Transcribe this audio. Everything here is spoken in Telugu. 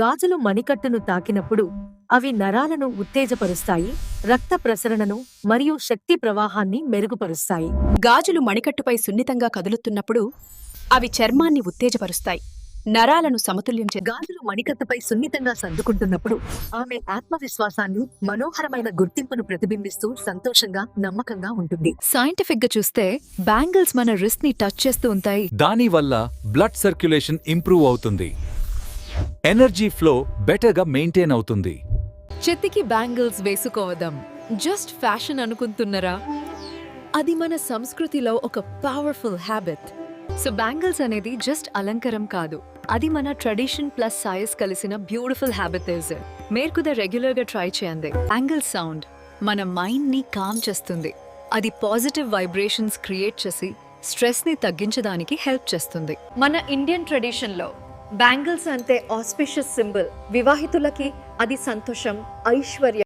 గాజులు మణికట్టును తాకినప్పుడు అవి నరాలను ఉత్తేజపరుస్తాయి, రక్త ప్రసరణను మరియు శక్తి ప్రవాహాన్ని మెరుగుపరుస్తాయి. గాజులు మణికట్టుపై సున్నితంగా కదులుతున్నప్పుడు అవి చర్మాన్ని ఉత్తేజపరుస్తాయి, నరాలను సమతుల్యం గాజులు మణికట్టుపై సున్నితంగా సర్దుకుంటున్నప్పుడు ఆమె ఆత్మవిశ్వాసాన్ని, మనోహరమైన గుర్తింపును ప్రతిబింబిస్తూ సంతోషంగా, నమ్మకంగా ఉంటుంది. సైంటిఫిక్ గా చూస్తే బ్యాంగిల్స్ మన రిస్ట్ ని టచ్ చేస్తూ ఉంటాయి. దానివల్ల బ్లడ్ సర్క్యులేషన్ ఇంప్రూవ్ అవుతుంది, ఎనర్జీ ఫ్లో బెటర్గా మెయింటైన్ అవుతుంది. చేతికి బ్యాంగిల్స్ వేసుకోవడం జస్ట్ ఫ్యాషన్ అనుకుంటున్నారా? అది మన సంస్కృతిలో ఒక పవర్ఫుల్ హ్యాబిట్. సో బ్యాంగిల్స్ అనేది జస్ట్ అలంకరం కాదు, అది మన ట్రెడిషన్ ప్లస్ సైజ్ కలిసిన బ్యూటిఫుల్ హ్యాబిట్. మీరు కూడా రెగ్యులర్ గా ట్రై చేయండి. బ్యాంగిల్ సౌండ్ మన మైండ్ ని కామ్ చేస్తుంది. అది పాజిటివ్ వైబ్రేషన్స్ క్రియేట్ చేసి స్ట్రెస్ ని తగ్గించడానికి హెల్ప్ చేస్తుంది. మన ఇండియన్ ట్రెడిషన్ లో బ్యాంగిల్స్ అంటే ఆస్పిషియస్ సింబల్. వివాహితులకి అది సంతోషం, ఐశ్వర్యం.